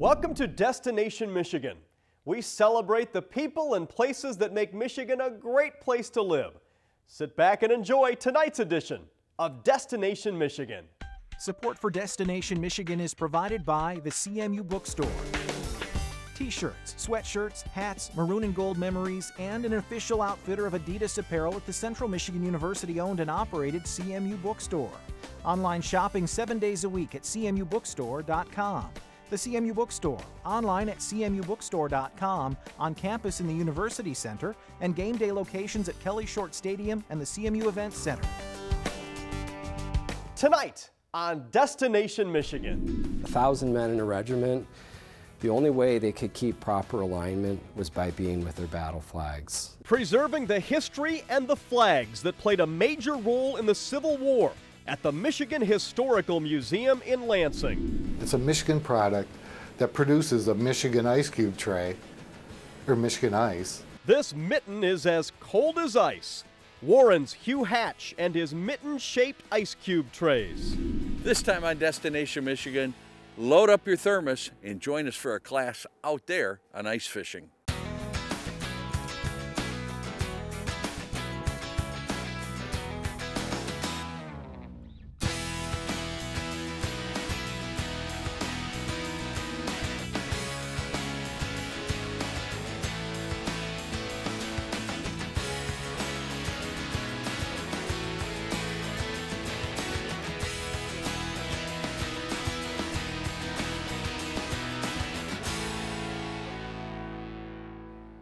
Welcome to Destination Michigan. We celebrate the people and places that make Michigan a great place to live. Sit back and enjoy tonight's edition of Destination Michigan. Support for Destination Michigan is provided by the CMU Bookstore. T-shirts, sweatshirts, hats, maroon and gold memories, and an official outfitter of Adidas apparel at the Central Michigan University owned and operated CMU Bookstore. Online shopping 7 days a week at cmubookstore.com. The CMU Bookstore, online at cmubookstore.com, on campus in the University Center, and game day locations at Kelly Short Stadium and the CMU Events Center. Tonight on Destination Michigan. 1,000 men in a regiment. The only way they could keep proper alignment was by being with their battle flags. Preserving the history and the flags that played a major role in the Civil War at the Michigan Historical Museum in Lansing. It's a Michigan product that produces a Michigan ice cube tray, or Michigan ice. This mitten is as cold as ice. Warren's Hugh Hatch and his mitten-shaped ice cube trays. This time on Destination Michigan, load up your thermos and join us for a class out there on ice fishing.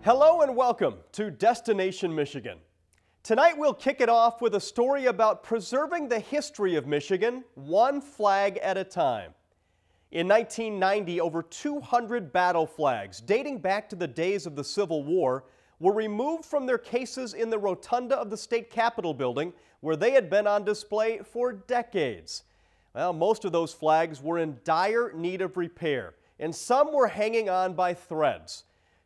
Hello and welcome to Destination Michigan. Tonight we'll kick it off with a story about preserving the history of Michigan, one flag at a time. In 1990, over 200 battle flags dating back to the days of the Civil War were removed from their cases in the rotunda of the state capitol building, where they had been on display for decades. Well, most of those flags were in dire need of repair, and some were hanging on by threads.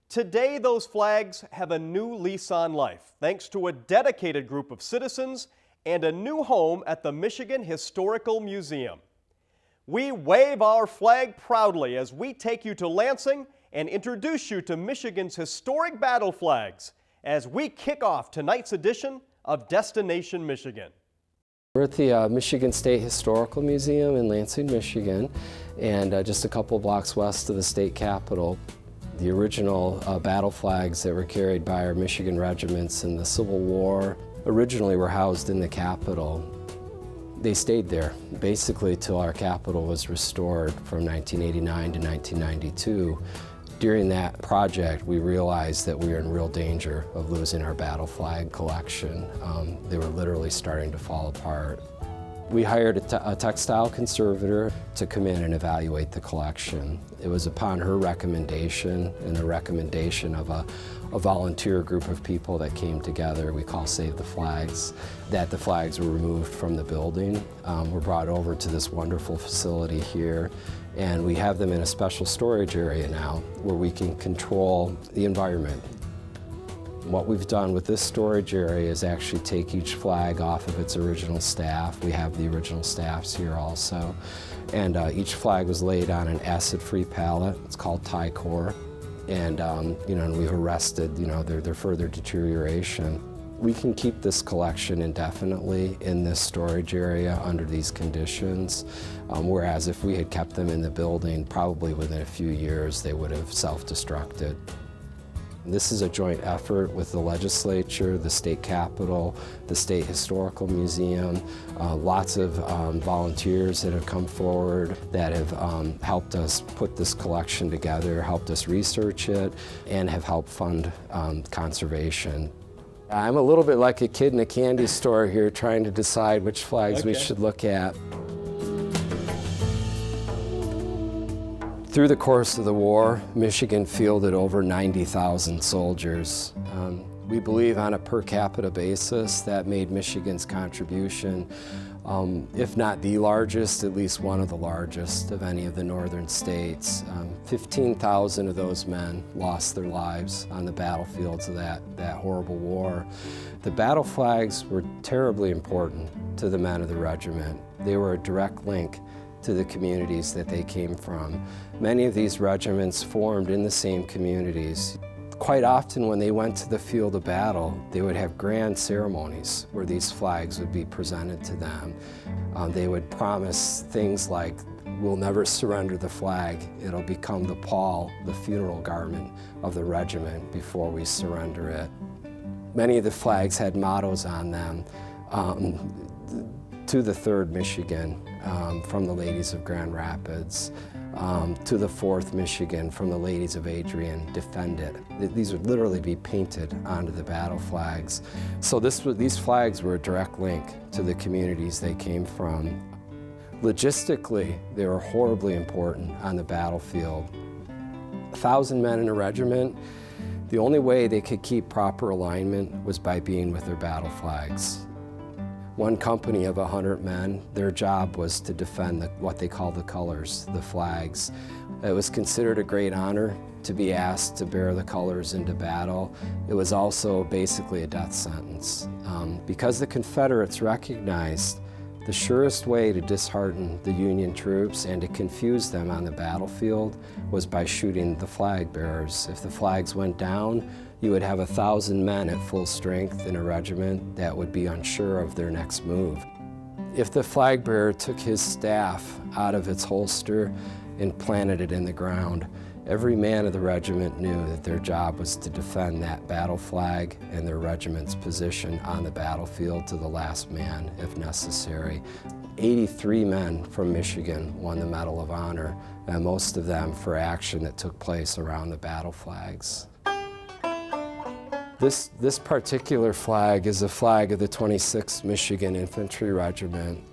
Today, those flags have a new lease on life, thanks to a dedicated group of citizens and a new home at the Michigan Historical Museum. We wave our flag proudly as we take you to Lansing and introduce you to Michigan's historic battle flags as we kick off tonight's edition of Destination Michigan. We're at the Michigan State Historical Museum in Lansing, Michigan, and just a couple blocks west of the state capitol. The original battle flags that were carried by our Michigan regiments in the Civil War originally were housed in the Capitol. They stayed there basically till our Capitol was restored from 1989 to 1992. During that project, we realized that we were in real danger of losing our battle flag collection. They were literally starting to fall apart. We hired a textile conservator to come in and evaluate the collection. It was upon her recommendation and the recommendation of a volunteer group of people that came together, we call Save the Flags, that the flags were removed from the building, were brought over to this wonderful facility here, and we have them in a special storage area now where we can control the environment. What we've done with this storage area is actually take each flag off of its original staff. We have the original staffs here also. And each flag was laid on an acid-free pallet. It's called Ty-Cor. And, and we've arrested, their further deterioration. We can keep this collection indefinitely in this storage area under these conditions, whereas if we had kept them in the building, probably within a few years, they would have self-destructed. This is a joint effort with the legislature, the state capitol, the State Historical Museum, lots of volunteers that have come forward that have helped us put this collection together, helped us research it, and have helped fund conservation. I'm a little bit like a kid in a candy store here trying to decide which flags we should look at. Through the course of the war, Michigan fielded over 90,000 soldiers. We believe on a per capita basis that made Michigan's contribution, if not the largest, at least one of the largest of any of the northern states. 15,000 of those men lost their lives on the battlefields of that horrible war. The battle flags were terribly important to the men of the regiment. They were a direct link to the communities that they came from. Many of these regiments formed in the same communities. Quite often when they went to the field of battle, they would have grand ceremonies where these flags would be presented to them. They would promise things like, "We'll never surrender the flag. It'll become the pall, the funeral garment of the regiment before we surrender it." Many of the flags had mottos on them. To the 3rd Michigan from the Ladies of Grand Rapids, to the 4th Michigan from the Ladies of Adrian, "Defend it." These would literally be painted onto the battle flags. So these flags were a direct link to the communities they came from. Logistically, they were horribly important on the battlefield. 1,000 men in a regiment, the only way they could keep proper alignment was by being with their battle flags. One company of 100 men, their job was to defend what they called the colors, the flags. It was considered a great honor to be asked to bear the colors into battle. It was also basically a death sentence. Because the Confederates recognized the surest way to dishearten the Union troops and to confuse them on the battlefield was by shooting the flag bearers. If the flags went down, you would have 1,000 men at full strength in a regiment that would be unsure of their next move. If the flag bearer took his staff out of its holster and planted it in the ground, every man of the regiment knew that their job was to defend that battle flag and their regiment's position on the battlefield to the last man, if necessary. 83 men from Michigan won the Medal of Honor, and most of them for action that took place around the battle flags. This particular flag is a flag of the 26th Michigan Infantry Regiment.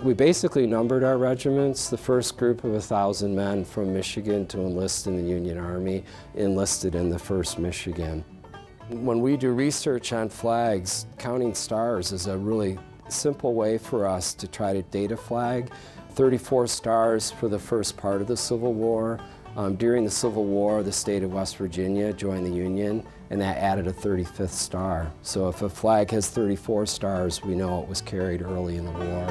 We basically numbered our regiments. The first group of 1,000 men from Michigan to enlist in the Union Army enlisted in the 1st Michigan. When we do research on flags, counting stars is a really simple way for us to try to date a flag. 34 stars for the first part of the Civil War. During the Civil War, the state of West Virginia joined the Union, and that added a 35th star. So if a flag has 34 stars, we know it was carried early in the war.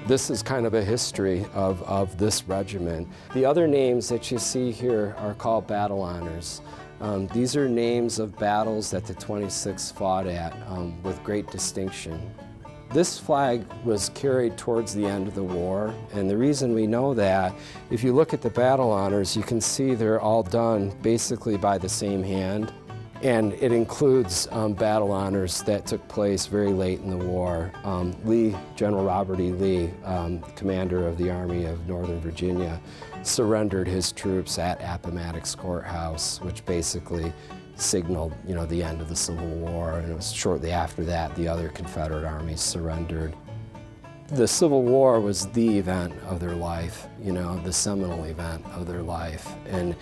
This is kind of a history of this regiment. The other names that you see here are called battle honors. These are names of battles that the 26th fought at with great distinction. This flag was carried towards the end of the war, and the reason we know that, if you look at the battle honors, you can see they're all done basically by the same hand, and it includes battle honors that took place very late in the war. General Robert E. Lee, commander of the Army of Northern Virginia, surrendered his troops at Appomattox Courthouse, which basically signaled, the end of the Civil War, and it was shortly after that the other Confederate armies surrendered. The Civil War was the event of their life, the seminal event of their life, and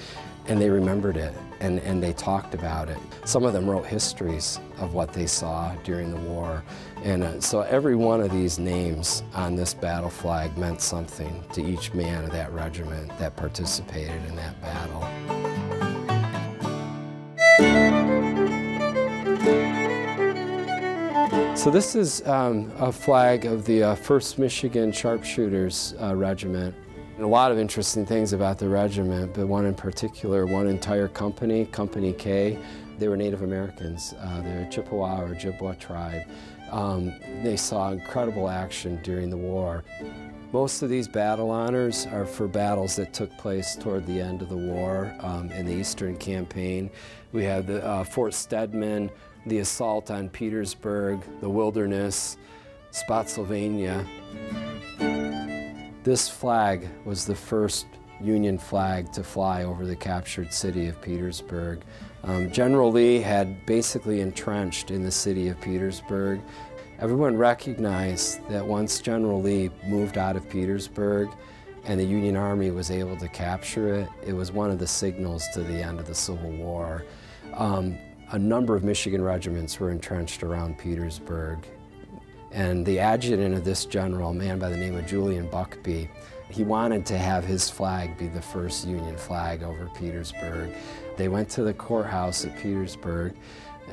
they remembered it, and they talked about it. Some of them wrote histories of what they saw during the war, and so every one of these names on this battle flag meant something to each man of that regiment that participated in that battle. So this is a flag of the 1st Michigan Sharpshooters Regiment. A lot of interesting things about the regiment, but one in particular, one entire company, Company K, they were Native Americans. They're a Chippewa or Ojibwa tribe. They saw incredible action during the war. Most of these battle honors are for battles that took place toward the end of the war in the Eastern Campaign. We have the Fort Stedman, the assault on Petersburg, the Wilderness, Spotsylvania. This flag was the first Union flag to fly over the captured city of Petersburg. General Lee had basically entrenched in the city of Petersburg. Everyone recognized that once General Lee moved out of Petersburg and the Union Army was able to capture it, it was one of the signals to the end of the Civil War. A number of Michigan regiments were entrenched around Petersburg. And the adjutant of this general, a man by the name of Julian Buckby, he wanted to have his flag be the first Union flag over Petersburg. They went to the courthouse at Petersburg.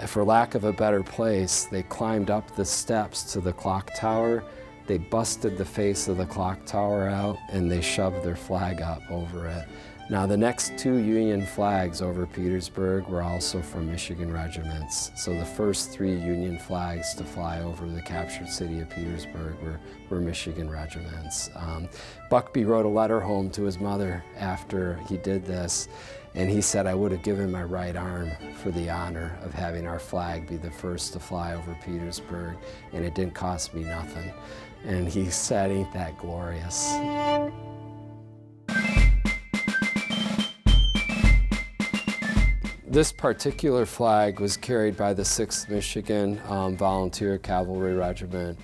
For lack of a better place, they climbed up the steps to the clock tower They busted the face of the clock tower out and they shoved their flag up over it. Now the next 2 Union flags over Petersburg were also from Michigan regiments. So the first 3 Union flags to fly over the captured city of Petersburg were Michigan regiments. Buckbee wrote a letter home to his mother after he did this, and he said, I would have given my right arm for the honor of having our flag be the first to fly over Petersburg, and it didn't cost me nothing. And he said, ain't that glorious? This particular flag was carried by the 6th Michigan Volunteer Cavalry Regiment.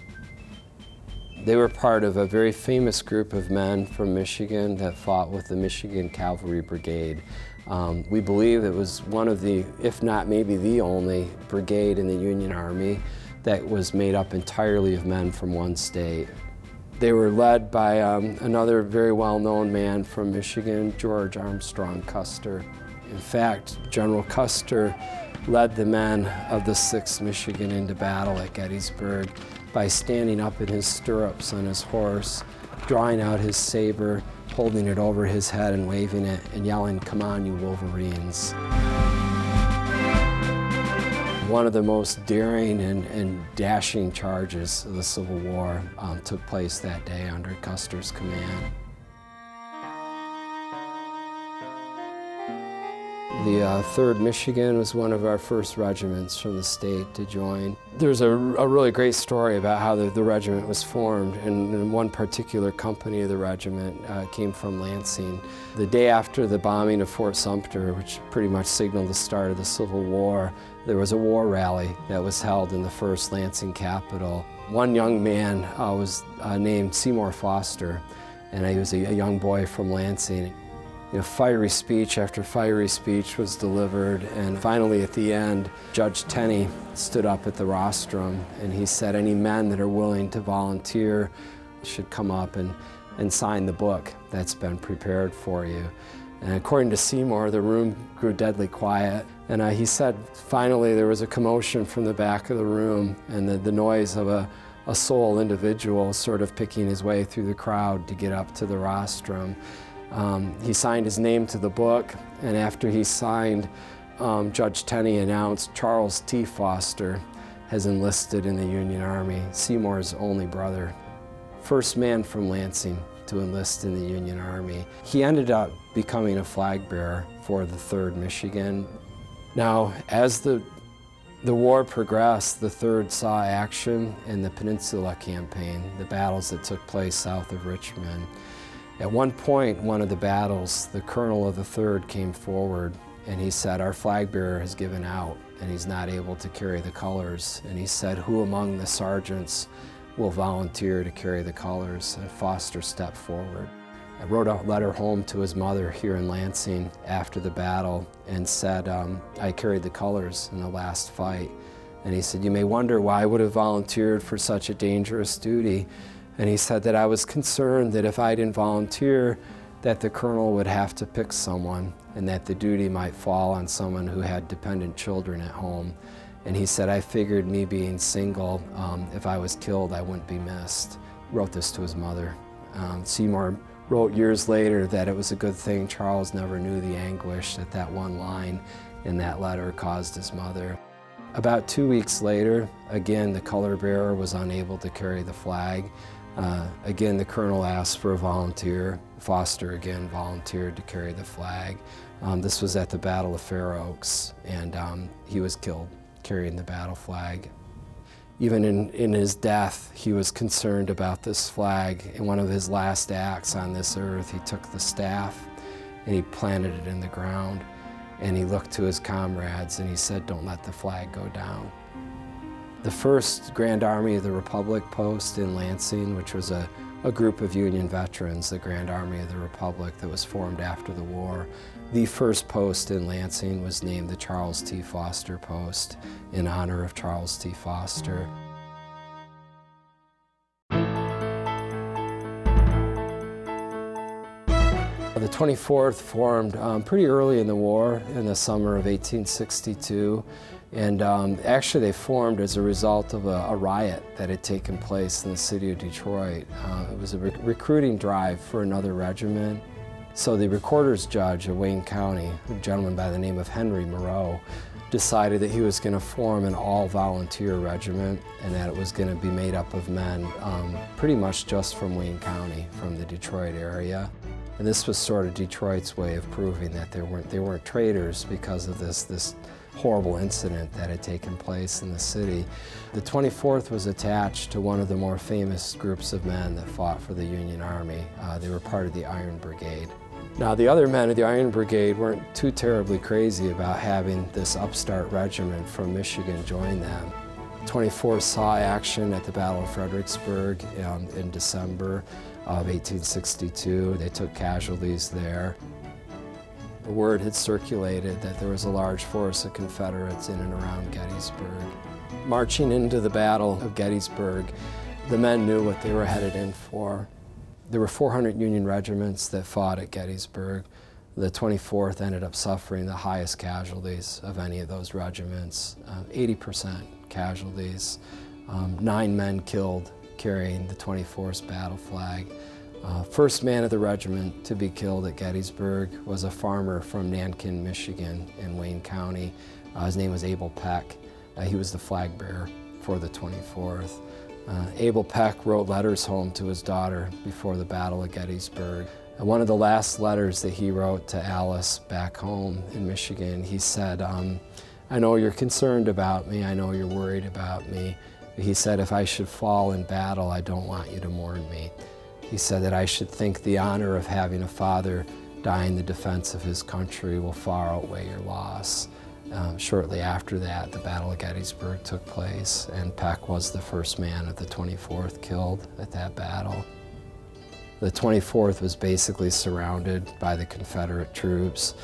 They were part of a very famous group of men from Michigan that fought with the Michigan Cavalry Brigade. We believe it was one of the, if not maybe the only, brigade in the Union Army that was made up entirely of men from one state. They were led by another very well-known man from Michigan, George Armstrong Custer. In fact, General Custer led the men of the 6th Michigan into battle at Gettysburg by standing up in his stirrups on his horse, drawing out his saber, holding it over his head and waving it, and yelling, "Come on, you Wolverines." One of the most daring and dashing charges of the Civil War took place that day under Custer's command. The 3rd Michigan was one of our first regiments from the state to join. There's a really great story about how the regiment was formed, and one particular company of the regiment came from Lansing. The day after the bombing of Fort Sumter, which pretty much signaled the start of the Civil War, there was a war rally that was held in the 1st Lansing Capitol. One young man was named Seymour Foster, and he was a young boy from Lansing. You know, fiery speech after fiery speech was delivered, and finally at the end, Judge Tenney stood up at the rostrum and he said, any men that are willing to volunteer should come up and sign the book that's been prepared for you. And according to Seymour, the room grew deadly quiet, and he said finally there was a commotion from the back of the room, and the noise of a sole individual sort of picking his way through the crowd to get up to the rostrum. He signed his name to the book, and after he signed, Judge Tenney announced Charles T. Foster has enlisted in the Union Army, Seymour's only brother. First man from Lansing to enlist in the Union Army. He ended up becoming a flag bearer for the 3rd Michigan. Now, as the war progressed, the 3rd saw action in the Peninsula Campaign, the battles that took place south of Richmond. At one point, one of the battles, the colonel of the 3rd came forward and he said, our flag bearer has given out and he's not able to carry the colors. And he said, who among the sergeants will volunteer to carry the colors? And Foster stepped forward. I wrote a letter home to his mother here in Lansing after the battle and said, I carried the colors in the last fight. And he said, you may wonder why I would have volunteered for such a dangerous duty. And he said that I was concerned that if I didn't volunteer, that the colonel would have to pick someone and that the duty might fall on someone who had dependent children at home. And he said, I figured me being single, if I was killed, I wouldn't be missed. Wrote this to his mother. Seymour wrote years later that it was a good thing Charles never knew the anguish that that one line in that letter caused his mother. About 2 weeks later, again, the color bearer was unable to carry the flag. Again, the colonel asked for a volunteer. Foster again volunteered to carry the flag. This was at the Battle of Fair Oaks, and he was killed carrying the battle flag. Even in his death, he was concerned about this flag. In one of his last acts on this earth, he took the staff and he planted it in the ground, and he looked to his comrades and he said, don't let the flag go down. The 1st Grand Army of the Republic post in Lansing, which was a group of Union veterans, the Grand Army of the Republic that was formed after the war. The first post in Lansing was named the Charles T. Foster Post in honor of Charles T. Foster. The 24th formed pretty early in the war, in the summer of 1862. And actually they formed as a result of a riot that had taken place in the city of Detroit. It was a recruiting drive for another regiment. So the recorder's judge of Wayne County, a gentleman by the name of Henry Moreau, decided that he was going to form an all-volunteer regiment and that it was going to be made up of men pretty much just from Wayne County, from the Detroit area. And this was sort of Detroit's way of proving that they weren't traitors because of this horrible incident that had taken place in the city. The 24th was attached to one of the more famous groups of men that fought for the Union Army. They were part of the Iron Brigade. Now, the other men of the Iron Brigade weren't too terribly crazy about having this upstart regiment from Michigan join them. 24th saw action at the Battle of Fredericksburg in December of 1862. They took casualties there. The word had circulated that there was a large force of Confederates in and around Gettysburg. Marching into the Battle of Gettysburg, the men knew what they were headed in for. There were 400 Union regiments that fought at Gettysburg. The 24th ended up suffering the highest casualties of any of those regiments, 80% casualties, 9 men killed carrying the 24th's battle flag. First man of the regiment to be killed at Gettysburg was a farmer from Nankin, Michigan in Wayne County. His name was Abel Peck. He was the flag bearer for the 24th. Abel Peck wrote letters home to his daughter before the Battle of Gettysburg. And one of the last letters that he wrote to Alice back home in Michigan, he said, I know you're concerned about me, I know you're worried about me. He said, if I should fall in battle, I don't want you to mourn me. He said that I should think the honor of having a father die in the defense of his country will far outweigh your loss. Shortly after that, the Battle of Gettysburg took place, and Peck was the first man of the 24th killed at that battle. The 24th was basically surrounded by the Confederate troops.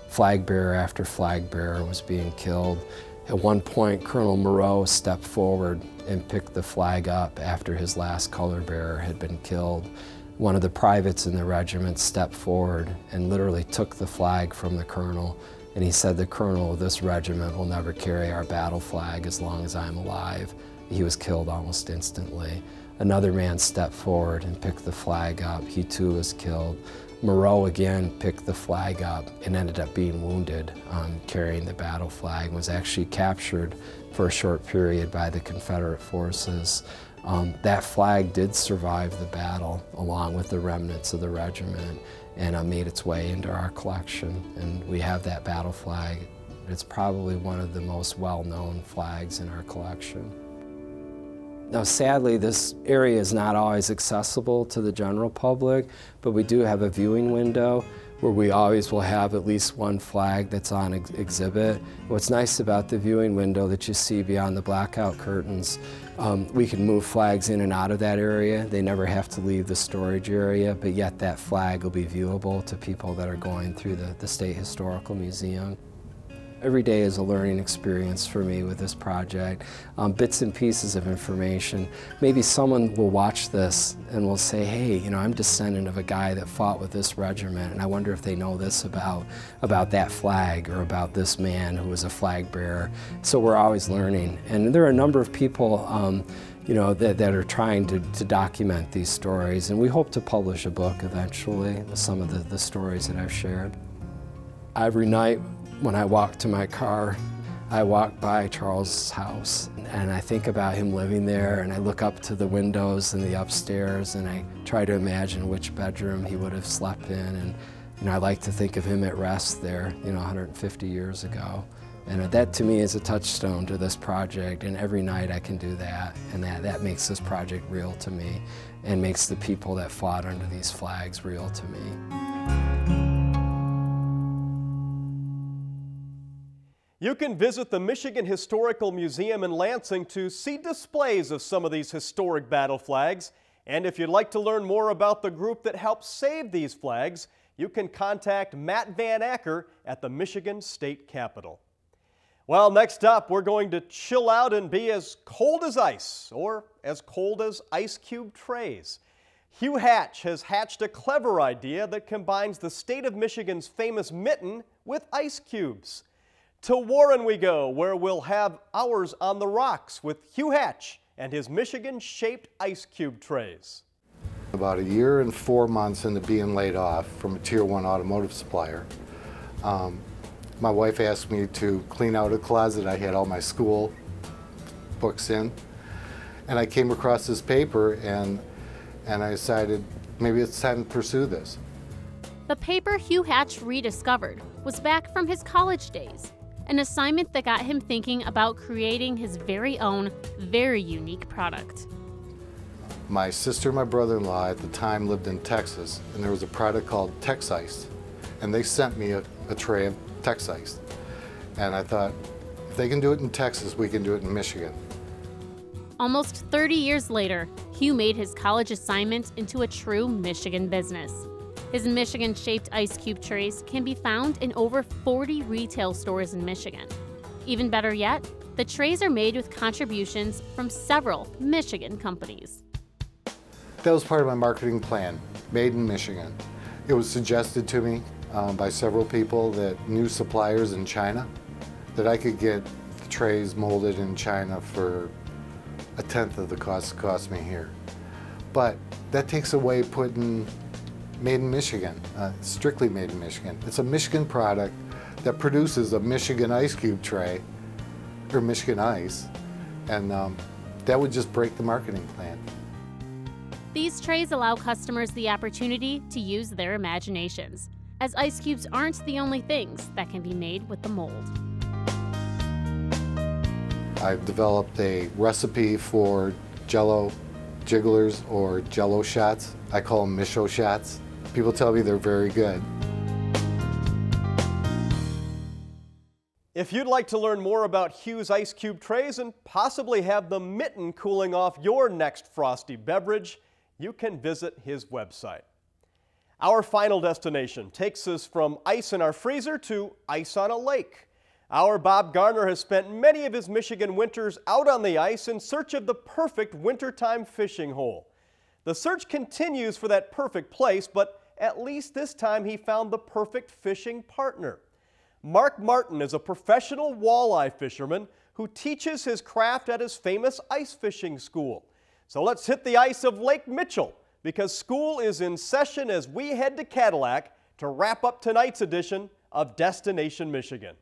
Flag bearer after flag bearer was being killed. At one point, Colonel Moreau stepped forward and picked the flag up after his last color bearer had been killed. One of the privates in the regiment stepped forward and literally took the flag from the colonel, and he said, the colonel of this regiment will never carry our battle flag as long as I'm alive. He was killed almost instantly. Another man stepped forward and picked the flag up. He too was killed. Moreau again picked the flag up and ended up being wounded carrying the battle flag, and was actually captured for a short period by the Confederate forces. That flag did survive the battle along with the remnants of the regiment, and made its way into our collection. And we have that battle flag. It's probably one of the most well-known flags in our collection. Now, sadly, this area is not always accessible to the general public, but we do have a viewing window where we always will have at least one flag that's on exhibit. What's nice about the viewing window that you see beyond the blackout curtains, we can move flags in and out of that area. They never have to leave the storage area, but yet that flag will be viewable to people that are going through the State Historical Museum. Every day is a learning experience for me with this project. Bits and pieces of information. Maybe someone will watch this and will say, hey, you know, I'm descendant of a guy that fought with this regiment, and I wonder if they know this about that flag or about this man who was a flag bearer. So we're always learning. And there are a number of people you know, that are trying to document these stories, and we hope to publish a book eventually with some of the stories that I've shared. Every night, when I walk to my car, I walk by Charles' house, and I think about him living there, and I look up to the windows in the upstairs, and I try to imagine which bedroom he would have slept in, and you know, I like to think of him at rest there, you know, 150 years ago. And that to me is a touchstone to this project, and every night I can do that, and that makes this project real to me, and makes the people that fought under these flags real to me. You can visit the Michigan Historical Museum in Lansing to see displays of some of these historic battle flags. And if you'd like to learn more about the group that helped save these flags, you can contact Matt Van Acker at the Michigan State Capitol. Well, next up, we're going to chill out and be as cold as ice, or as cold as ice cube trays. Hugh Hatch has hatched a clever idea that combines the state of Michigan's famous mitten with ice cubes. To Warren we go, where we'll have hours on the rocks with Hugh Hatch and his Michigan-shaped ice cube trays. About a year and 4 months into being laid off from a Tier 1 automotive supplier, my wife asked me to clean out a closet I had all my school books in. And I came across this paper and I decided maybe it's time to pursue this. The paper Hugh Hatch rediscovered was back from his college days, an assignment that got him thinking about creating his very own, very unique product. My sister and my brother-in-law at the time lived in Texas, and there was a product called Tex-Ice, and they sent me a tray of Tex-Ice. And I thought, if they can do it in Texas, we can do it in Michigan. Almost 30 years later, Hugh made his college assignment into a true Michigan business. His Michigan-shaped ice cube trays can be found in over 40 retail stores in Michigan. Even better yet, the trays are made with contributions from several Michigan companies. That was part of my marketing plan, made in Michigan. It was suggested to me by several people that knew suppliers in China, that I could get the trays molded in China for 1/10 of the cost it cost me here. But that takes away putting made in Michigan, strictly made in Michigan. It's a Michigan product that produces a Michigan ice cube tray, or Michigan ice, and that would just break the marketing plan. These trays allow customers the opportunity to use their imaginations, as ice cubes aren't the only things that can be made with the mold. I've developed a recipe for Jell-O jigglers or Jell-O shots. I call them Micho shots. People tell me they're very good. If you'd like to learn more about Hugh's ice cube trays and possibly have the mitten cooling off your next frosty beverage, you can visit his website. Our final destination takes us from ice in our freezer to ice on a lake. Our Bob Garner has spent many of his Michigan winters out on the ice in search of the perfect wintertime fishing hole. The search continues for that perfect place, but at least this time he found the perfect fishing partner. Mark Martin is a professional walleye fisherman who teaches his craft at his famous ice fishing school. So let's hit the ice of Lake Mitchell, because school is in session as we head to Cadillac to wrap up tonight's edition of Destination Michigan.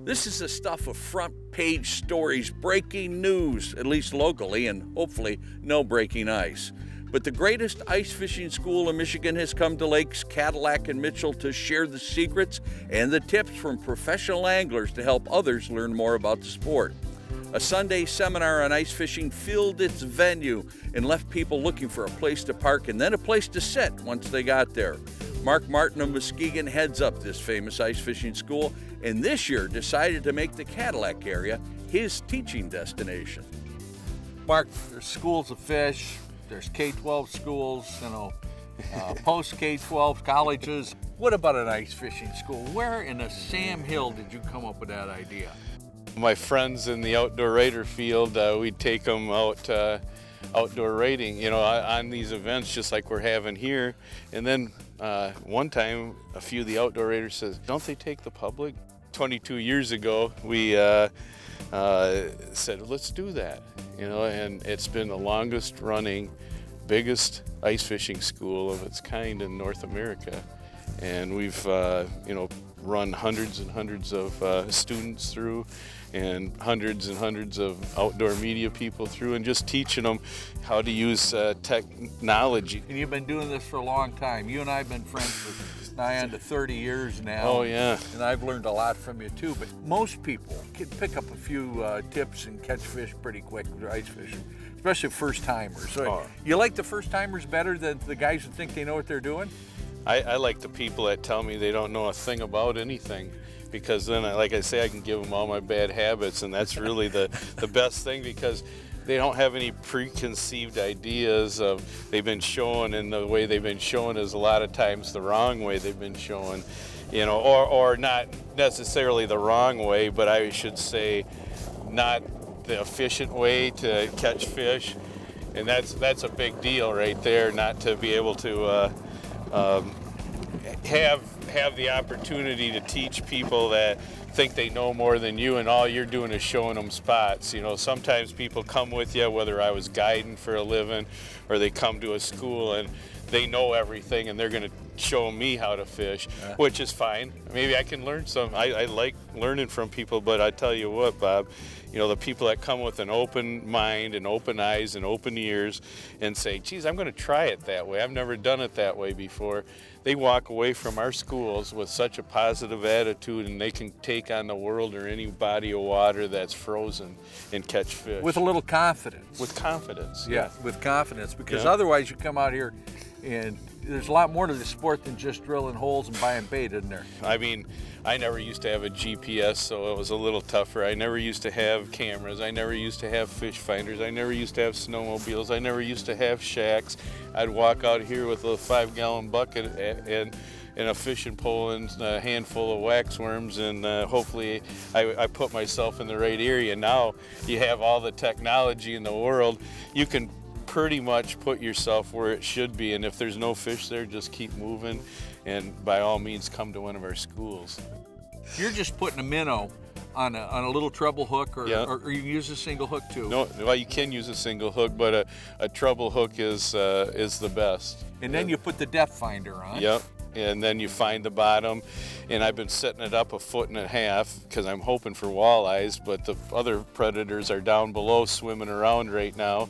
This is the stuff of front page stories, breaking news, at least locally, and hopefully no breaking ice. But the greatest ice fishing school in Michigan has come to Lakes Cadillac and Mitchell to share the secrets and the tips from professional anglers to help others learn more about the sport. A Sunday seminar on ice fishing filled its venue and left people looking for a place to park and then a place to sit once they got there. Mark Martin of Muskegon heads up this famous ice fishing school, and this year decided to make the Cadillac area his teaching destination. Mark, there's schools of fish, there's K-12 schools, post K-12 colleges. What about an ice fishing school? Where in the Sam Hill did you come up with that idea? My friends in the outdoor raider field, we'd take them out outdoor raiding, on these events just like we're having here. And then one time, a few of the outdoor raiders says, don't they take the public? 22 years ago, we said, let's do that, and it's been the longest running, biggest ice fishing school of its kind in North America. And we've, run hundreds and hundreds of students through, and hundreds of outdoor media people through, and just teaching them how to use technology. And you've been doing this for a long time. You and I have been friends for nigh on to 30 years now. Oh yeah. And I've learned a lot from you too, but most people can pick up a few tips and catch fish pretty quick with ice fishing, especially first timers. So you like the first timers better than the guys who think they know what they're doing? I like the people that tell me they don't know a thing about anything, because then, like I say, I can give them all my bad habits, and that's really the best thing, because they don't have any preconceived ideas of they've been shown, and the way they've been shown is a lot of times the wrong way they've been shown, or not necessarily the wrong way, but I should say not the efficient way to catch fish, and that's a big deal right there, not to be able to have the opportunity to teach people that think they know more than you, and all you're doing is showing them spots. You know, sometimes people come with you, whether I was guiding for a living or they come to a school and they know everything and they're going to show me how to fish, which is fine. Maybe I can learn some. I like learning from people, but I tell you what, Bob, you know, the people that come with an open mind and open eyes and open ears and say, geez, I'm going to try it that way. I've never done it that way before. They walk away from our schools with such a positive attitude, and they can take on the world or any body of water that's frozen and catch fish. With a little confidence. With confidence. Yeah, with confidence, because Yeah. otherwise you come out here and there's a lot more to the sport than just drilling holes and buying bait, isn't there? I mean, I never used to have a GPS, so it was a little tougher. I never used to have cameras. I never used to have fish finders. I never used to have snowmobiles. I never used to have shacks. I'd walk out here with a 5-gallon bucket and a fishing pole and a handful of waxworms, and hopefully I put myself in the right area. Now you have all the technology in the world. You can pretty much put yourself where it should be, and if there's no fish there, just keep moving, and by all means come to one of our schools. You're just putting a minnow on a little treble hook, or, Yeah. or you can use a single hook too. No, well, you can use a single hook, but a treble hook is the best. And then you put the depth finder on. Yep. And then you find the bottom, and I've been setting it up 1.5 feet because I'm hoping for walleyes, but the other predators are down below swimming around right now,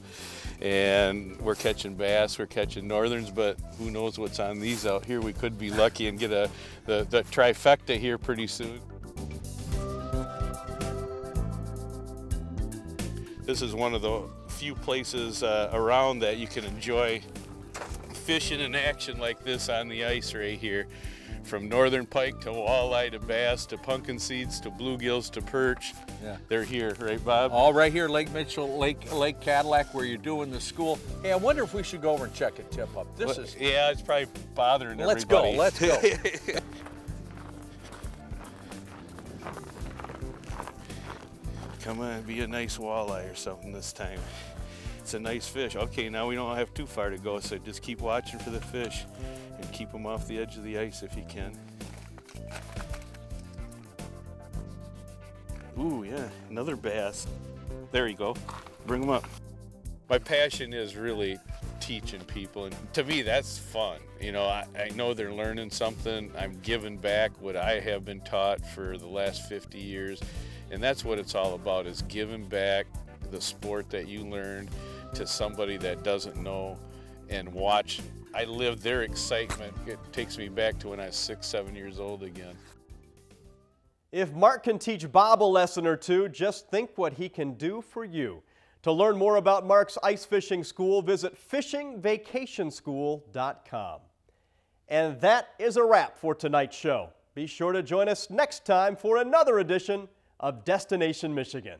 and we're catching bass, we're catching northerns, but who knows what's on these out here. We could be lucky and get the trifecta here pretty soon. This is one of the few places around that you can enjoy fishing in action like this on the ice right here. From northern pike to walleye to bass to pumpkin seeds to bluegills to perch. Yeah. They're here, right, Bob? All right here, Lake Mitchell, Lake Cadillac, where you're doing the school. Hey, I wonder if we should go over and check a tip up. This is. Yeah, it's probably bothering Let's go. everybody. Let's go. Come on, be a nice walleye or something this time. It's a nice fish. Okay, now we don't have too far to go, so just keep watching for the fish and keep them off the edge of the ice if you can. Ooh, yeah, another bass. There you go. Bring them up. My passion is really teaching people, and to me that's fun. You know, I know they're learning something. I'm giving back what I have been taught for the last 50 years, and that's what it's all about, is giving back the sport that you learned to somebody that doesn't know, and watch. I live their excitement. It takes me back to when I was 6, 7 years old again. If Mark can teach Bob a lesson or two, just think what he can do for you. To learn more about Mark's ice fishing school, visit fishingvacationschool.com. And that is a wrap for tonight's show. Be sure to join us next time for another edition of Destination Michigan.